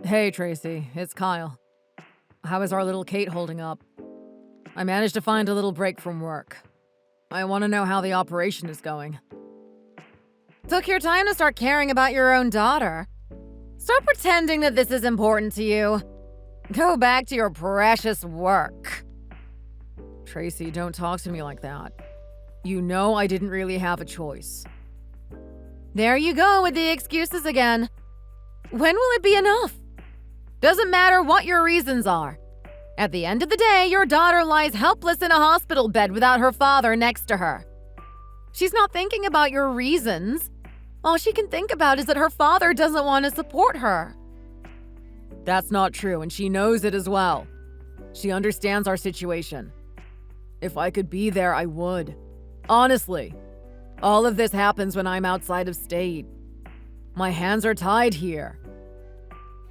Hey, Tracy, it's Kyle. How is our little Kate holding up? I managed to find a little break from work. I want to know how the operation is going. Took your time to start caring about your own daughter. Stop pretending that this is important to you. Go back to your precious work. Tracy, don't talk to me like that. You know I didn't really have a choice. There you go with the excuses again. When will it be enough? Doesn't matter what your reasons are. At the end of the day, your daughter lies helpless in a hospital bed without her father next to her. She's not thinking about your reasons. All she can think about is that her father doesn't want to support her. That's not true, and she knows it as well. She understands our situation. If I could be there, I would. Honestly. All of this happens when I'm outside of state. My hands are tied here.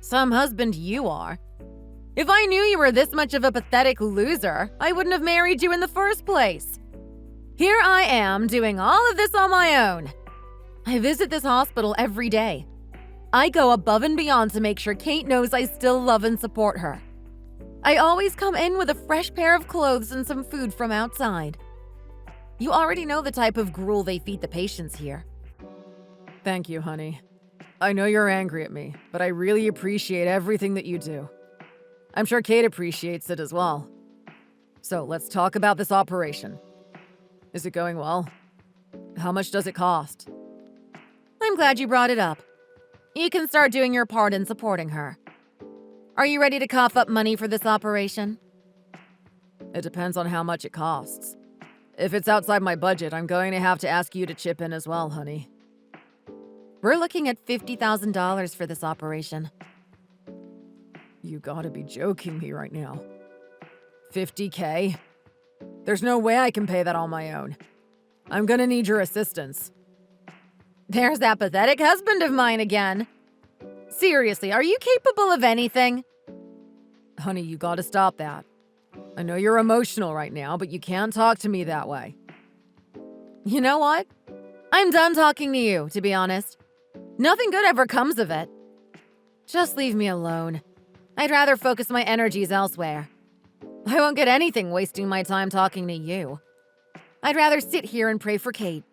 Some husband you are. If I knew you were this much of a pathetic loser, I wouldn't have married you in the first place. Here I am doing all of this on my own. I visit this hospital every day. I go above and beyond to make sure Kate knows I still love and support her. I always come in with a fresh pair of clothes and some food from outside. You already know the type of gruel they feed the patients here. Thank you, honey. I know you're angry at me, but I really appreciate everything that you do. I'm sure Kate appreciates it as well. So let's talk about this operation. Is it going well? How much does it cost? I'm glad you brought it up. You can start doing your part in supporting her. Are you ready to cough up money for this operation? It depends on how much it costs. If it's outside my budget, I'm going to have to ask you to chip in as well, honey. We're looking at $50,000 for this operation. You gotta be joking me right now. $50K? There's no way I can pay that on my own. I'm gonna need your assistance. There's that pathetic husband of mine again. Seriously, are you capable of anything? Honey, you gotta stop that. I know you're emotional right now, but you can't talk to me that way. You know what? I'm done talking to you, to be honest. Nothing good ever comes of it. Just leave me alone. I'd rather focus my energies elsewhere. I won't get anything wasting my time talking to you. I'd rather sit here and pray for Kate.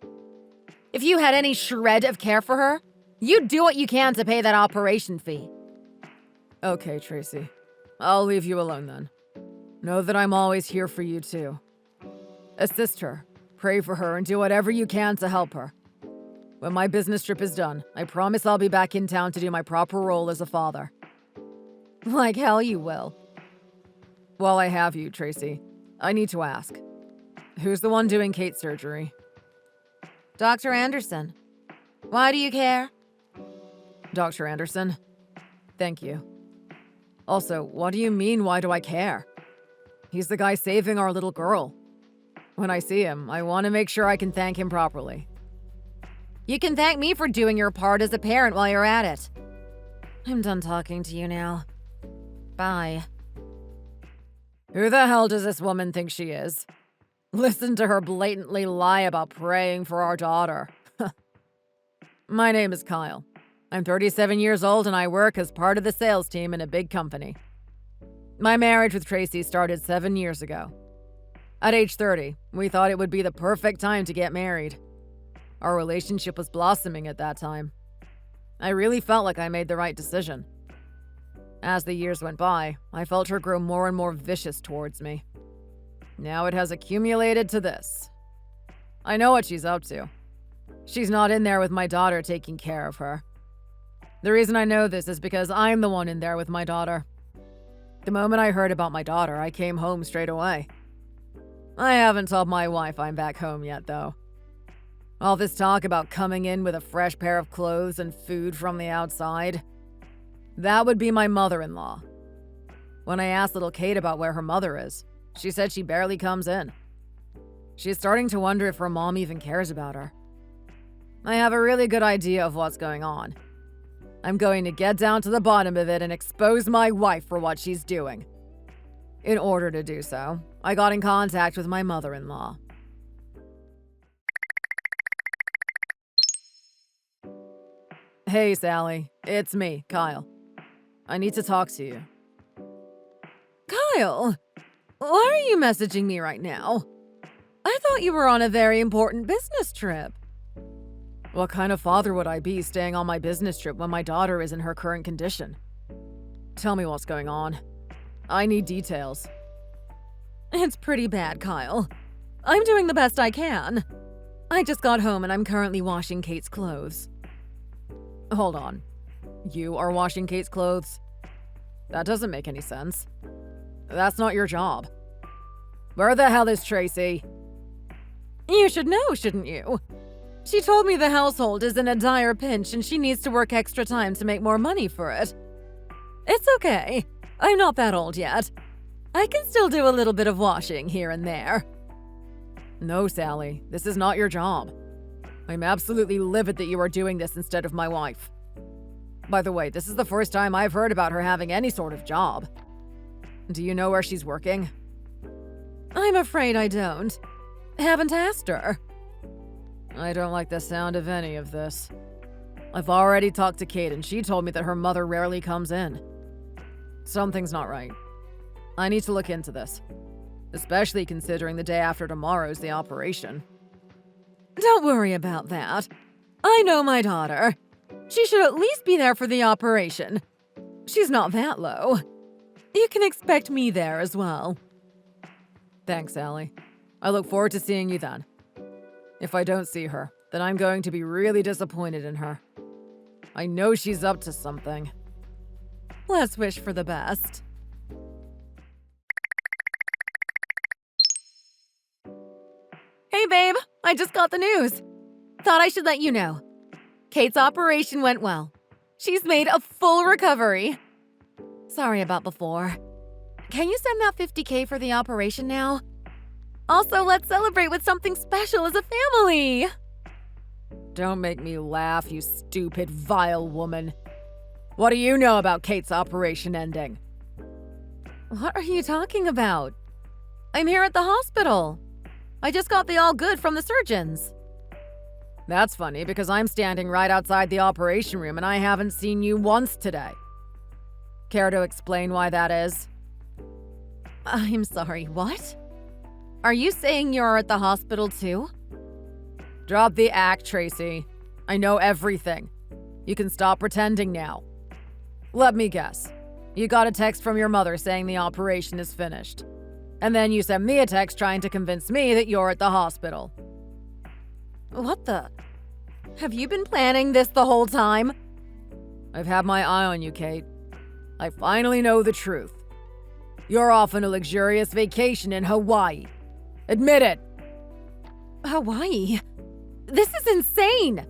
If you had any shred of care for her, you'd do what you can to pay that operation fee. Okay, Tracy. I'll leave you alone then. Know that I'm always here for you too. Assist her, pray for her, and do whatever you can to help her. When my business trip is done, I promise I'll be back in town to do my proper role as a father. Like hell you will. While I have you, Tracy, I need to ask. Who's the one doing Kate's surgery? Dr. Anderson. Why do you care? Dr. Anderson? Thank you. Also, what do you mean, why do I care? He's the guy saving our little girl. When I see him, I want to make sure I can thank him properly. You can thank me for doing your part as a parent while you're at it. I'm done talking to you now. Bye. Who the hell does this woman think she is? Listen to her blatantly lie about praying for our daughter. My name is Kyle. I'm 37 years old and I work as part of the sales team in a big company. My marriage with Tracy started 7 years ago. At age 30, we thought it would be the perfect time to get married. Our relationship was blossoming at that time. I really felt like I made the right decision. As the years went by, I felt her grow more and more vicious towards me. Now it has accumulated to this. I know what she's up to. She's not in there with my daughter taking care of her. The reason I know this is because I'm the one in there with my daughter. The moment I heard about my daughter, I came home straight away. I haven't told my wife I'm back home yet, though. All this talk about coming in with a fresh pair of clothes and food from the outside, that would be my mother-in-law. When I asked little Kate about where her mother is, she said she barely comes in. She's starting to wonder if her mom even cares about her. I have a really good idea of what's going on. I'm going to get down to the bottom of it and expose my wife for what she's doing. In order to do so, I got in contact with my mother-in-law. Hey, Sally. It's me, Kyle. I need to talk to you. Kyle, why are you messaging me right now? I thought you were on a very important business trip. What kind of father would I be staying on my business trip when my daughter is in her current condition? Tell me what's going on. I need details. It's pretty bad, Kyle. I'm doing the best I can. I just got home and I'm currently washing Kate's clothes. Hold on. You are washing Kate's clothes? That doesn't make any sense. That's not your job. Where the hell is Tracy? You should know, shouldn't you? She told me the household is in a dire pinch and she needs to work extra time to make more money for it. It's okay. I'm not that old yet. I can still do a little bit of washing here and there. No, Sally. This is not your job. I'm absolutely livid that you are doing this instead of my wife. By the way, this is the first time I've heard about her having any sort of job. Do you know where she's working? I'm afraid I don't. Haven't asked her. I don't like the sound of any of this. I've already talked to Kate and she told me that her mother rarely comes in. Something's not right. I need to look into this. Especially considering the day after tomorrow's the operation. Don't worry about that. I know my daughter. She should at least be there for the operation. She's not that low. You can expect me there as well. Thanks, Allie. I look forward to seeing you then. If I don't see her, then I'm going to be really disappointed in her. I know she's up to something. Let's wish for the best. Hey babe, I just got the news. Thought I should let you know. Kate's operation went well. She's made a full recovery. Sorry about before. Can you send that $50K for the operation now? Also, let's celebrate with something special as a family. Don't make me laugh, you stupid, vile woman. What do you know about Kate's operation ending? What are you talking about? I'm here at the hospital. I just got the all good from the surgeons. That's funny because I'm standing right outside the operation room and I haven't seen you once today. Care to explain why that is? I'm sorry, what? Are you saying you're at the hospital too? Drop the act, Tracy. I know everything. You can stop pretending now. Let me guess. You got a text from your mother saying the operation is finished. And then you sent me a text trying to convince me that you're at the hospital. What the? Have you been planning this the whole time? I've had my eye on you, Kate. I finally know the truth. You're off on a luxurious vacation in Hawaii. Admit it. Hawaii? This is insane!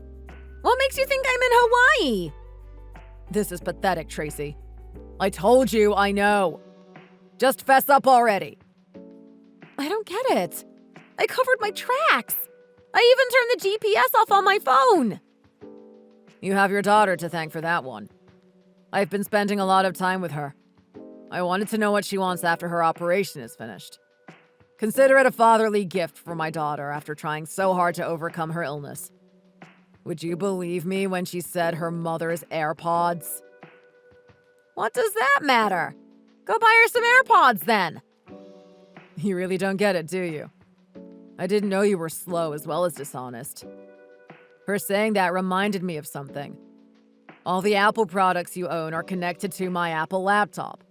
What makes you think I'm in Hawaii? This is pathetic, Tracy. I told you I know. Just fess up already. I don't get it. I covered my tracks. I even turned the GPS off on my phone. You have your daughter to thank for that one. I've been spending a lot of time with her. I wanted to know what she wants after her operation is finished. Consider it a fatherly gift for my daughter after trying so hard to overcome her illness. Would you believe me when she said her mother's AirPods? What does that matter? Go buy her some AirPods then. You really don't get it, do you? I didn't know you were slow as well as dishonest. Her saying that reminded me of something. All the Apple products you own are connected to my Apple laptop.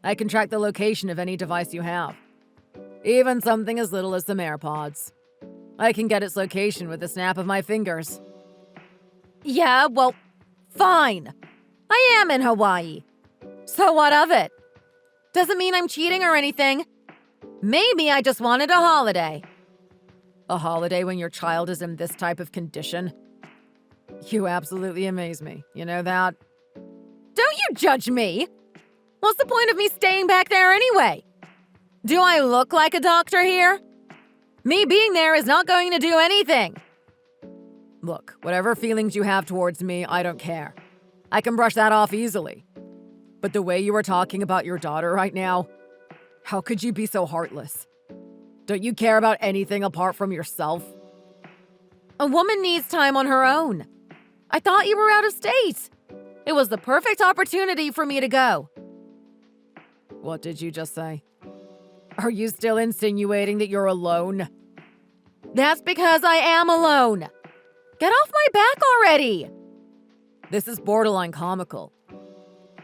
I can track the location of any device you have. Even something as little as some AirPods. I can get its location with the snap of my fingers. Yeah, well, fine. I am in Hawaii. So what of it? Doesn't mean I'm cheating or anything. Maybe I just wanted a holiday. A holiday when your child is in this type of condition? You absolutely amaze me. You know that? Don't you judge me! What's the point of me staying back there anyway? Do I look like a doctor here? Me being there is not going to do anything. Look, whatever feelings you have towards me, I don't care. I can brush that off easily. But the way you are talking about your daughter right now, how could you be so heartless? Don't you care about anything apart from yourself? A woman needs time on her own. I thought you were out of state. It was the perfect opportunity for me to go. What did you just say? Are you still insinuating that you're alone? That's because I am alone. Get off my back already! This is borderline comical.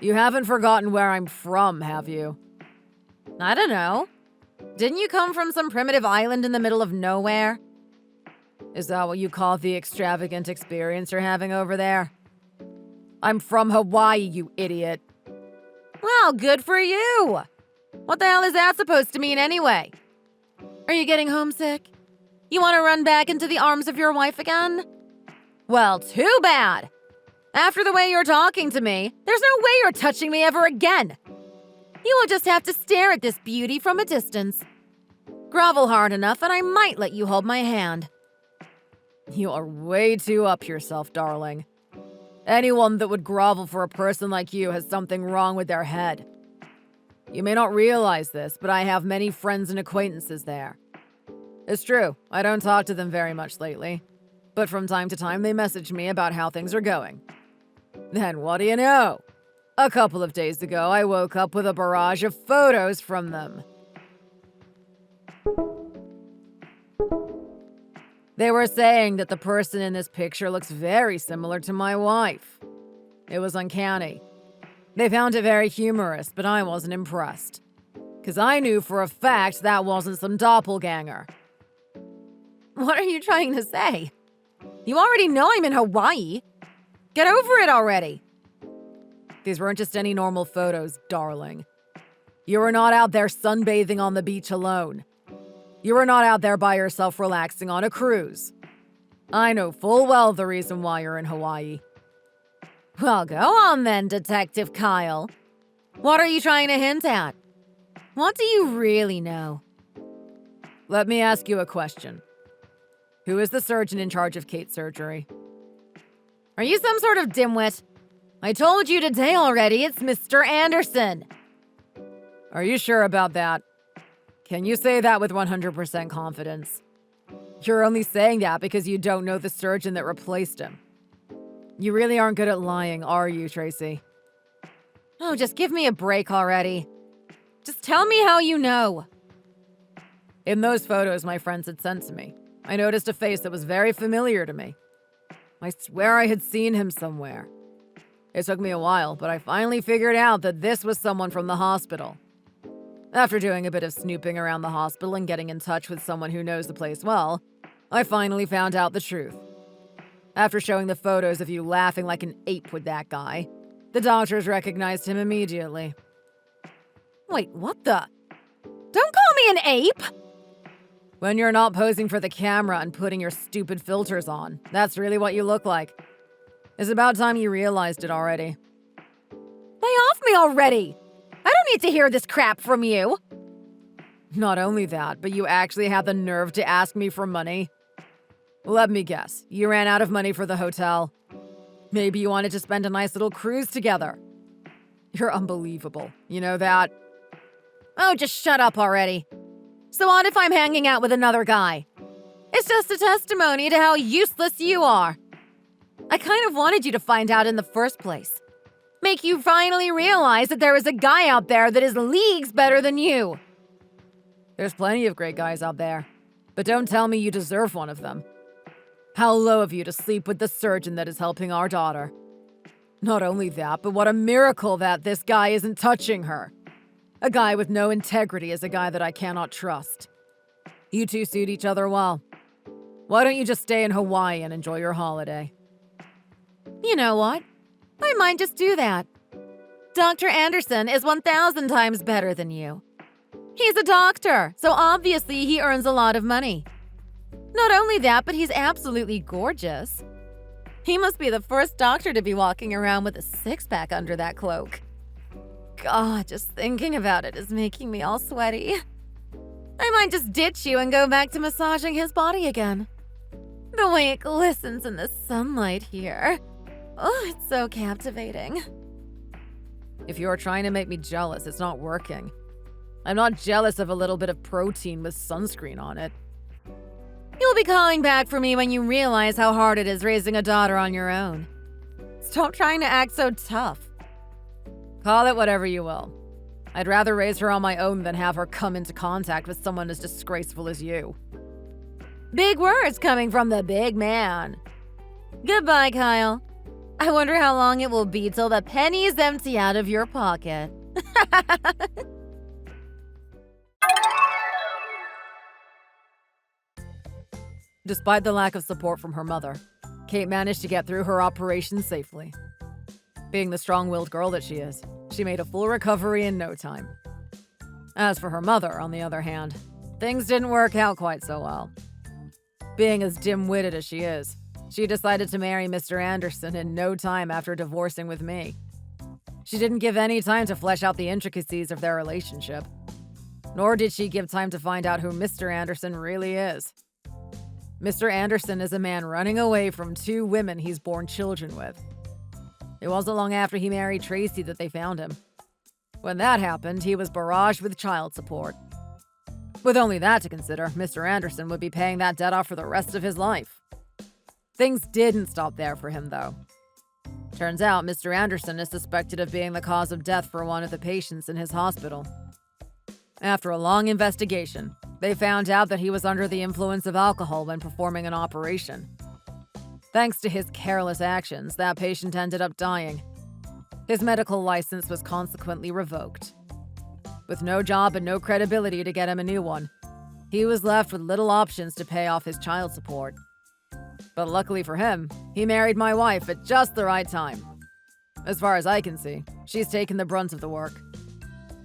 You haven't forgotten where I'm from, have you? I don't know. Didn't you come from some primitive island in the middle of nowhere? Is that what you call the extravagant experience you're having over there? I'm from Hawaii, you idiot. Well, good for you. What the hell is that supposed to mean anyway? Are you getting homesick? You want to run back into the arms of your wife again? Well, too bad. After the way you're talking to me, there's no way you're touching me ever again. You will just have to stare at this beauty from a distance. Grovel hard enough and I might let you hold my hand. You are way too up yourself, darling. Anyone that would grovel for a person like you has something wrong with their head. You may not realize this, but I have many friends and acquaintances there. It's true, I don't talk to them very much lately, but from time to time they message me about how things are going. Then what do you know? A couple of days ago, I woke up with a barrage of photos from them. They were saying that the person in this picture looks very similar to my wife. It was uncanny. They found it very humorous, but I wasn't impressed. Because I knew for a fact that wasn't some doppelganger. What are you trying to say? You already know I'm in Hawaii. Get over it already. These weren't just any normal photos, darling. You were not out there sunbathing on the beach alone. You were not out there by yourself relaxing on a cruise. I know full well the reason why you're in Hawaii. Well, go on then, Detective Kyle. What are you trying to hint at? What do you really know? Let me ask you a question. Who is the surgeon in charge of Kate's surgery? Are you some sort of dimwit? I told you today already, it's Mr. Anderson. Are you sure about that? Can you say that with 100% confidence? You're only saying that because you don't know the surgeon that replaced him. You really aren't good at lying, are you, Tracy? Oh, just give me a break already. Just tell me how you know. In those photos my friends had sent to me, I noticed a face that was very familiar to me. I swear I had seen him somewhere. It took me a while, but I finally figured out that this was someone from the hospital. After doing a bit of snooping around the hospital and getting in touch with someone who knows the place well, I finally found out the truth. After showing the photos of you laughing like an ape with that guy, the doctors recognized him immediately. Wait, what the? Don't call me an ape! When you're not posing for the camera and putting your stupid filters on, that's really what you look like. It's about time you realized it already. Lay off me already! I don't need to hear this crap from you! Not only that, but you actually had the nerve to ask me for money. Let me guess, you ran out of money for the hotel. Maybe you wanted to spend a nice little cruise together. You're unbelievable, you know that? Oh, just shut up already. So what if I'm hanging out with another guy? It's just a testimony to how useless you are. I kind of wanted you to find out in the first place. Make you finally realize that there is a guy out there that is leagues better than you. There's plenty of great guys out there, but don't tell me you deserve one of them. How low of you to sleep with the surgeon that is helping our daughter. Not only that, but what a miracle that this guy isn't touching her. A guy with no integrity is a guy that I cannot trust. You two suit each other well. Why don't you just stay in Hawaii and enjoy your holiday? You know what? I might just do that. Dr. Anderson is 1,000 times better than you. He's a doctor, so obviously he earns a lot of money. Not only that, but he's absolutely gorgeous. He must be the first doctor to be walking around with a six-pack under that cloak. God, just thinking about it is making me all sweaty. I might just ditch you and go back to massaging his body again. The way it glistens in the sunlight here. Oh, it's so captivating. If you're trying to make me jealous, it's not working. I'm not jealous of a little bit of protein with sunscreen on it. You'll be calling back for me when you realize how hard it is raising a daughter on your own. Stop trying to act so tough. Call it whatever you will. I'd rather raise her on my own than have her come into contact with someone as disgraceful as you. Big words coming from the big man. Goodbye, Kyle. I wonder how long it will be till the pennies empty out of your pocket. Despite the lack of support from her mother, Kate managed to get through her operation safely. Being the strong-willed girl that she is, she made a full recovery in no time. As for her mother, on the other hand, things didn't work out quite so well. Being as dim-witted as she is, she decided to marry Mr. Anderson in no time after divorcing with me. She didn't give any time to flesh out the intricacies of their relationship, nor did she give time to find out who Mr. Anderson really is. Mr. Anderson is a man running away from two women he's born children with. It wasn't long after he married Tracy that they found him. When that happened, he was barraged with child support. With only that to consider, Mr. Anderson would be paying that debt off for the rest of his life. Things didn't stop there for him, though. Turns out, Mr. Anderson is suspected of being the cause of death for one of the patients in his hospital. After a long investigation, they found out that he was under the influence of alcohol when performing an operation. Thanks to his careless actions, that patient ended up dying. His medical license was consequently revoked. With no job and no credibility to get him a new one, he was left with little options to pay off his child support. But luckily for him, he married my wife at just the right time. As far as I can see, she's taken the brunt of the work,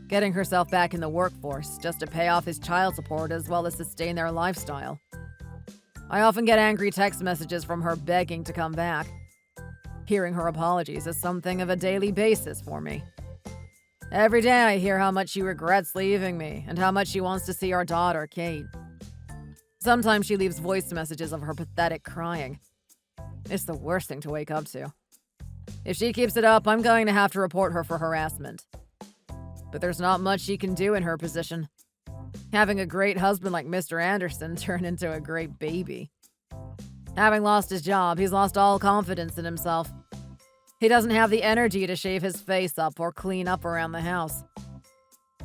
getting herself back in the workforce just to pay off his child support as well as sustain their lifestyle. I often get angry text messages from her begging to come back. Hearing her apologies is something of a daily basis for me. Every day I hear how much she regrets leaving me and how much she wants to see our daughter, Kate. Sometimes she leaves voice messages of her pathetic crying. It's the worst thing to wake up to. If she keeps it up, I'm going to have to report her for harassment. But there's not much she can do in her position. Having a great husband like Mr. Anderson turn into a great baby. Having lost his job, he's lost all confidence in himself. He doesn't have the energy to shave his face up or clean up around the house.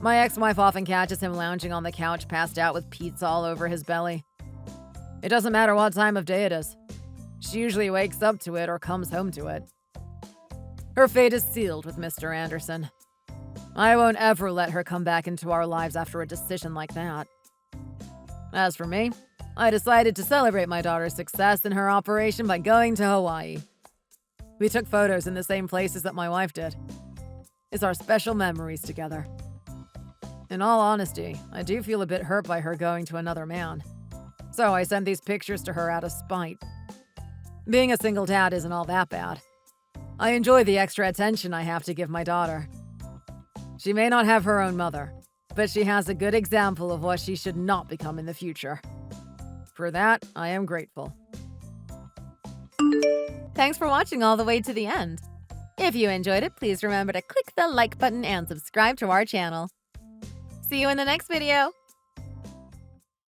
My ex-wife often catches him lounging on the couch passed out with pizza all over his belly. It doesn't matter what time of day it is. She usually wakes up to it or comes home to it. Her fate is sealed with Mr. Anderson. I won't ever let her come back into our lives after a decision like that. As for me, I decided to celebrate my daughter's success in her operation by going to Hawaii. We took photos in the same places that my wife did. It's our special memories together. In all honesty, I do feel a bit hurt by her going to another man. So I sent these pictures to her out of spite. Being a single dad isn't all that bad. I enjoy the extra attention I have to give my daughter. She may not have her own mother, but she has a good example of what she should not become in the future. For that, I am grateful. Thanks for watching all the way to the end. If you enjoyed it, please remember to click the like button and subscribe to our channel. See you in the next video!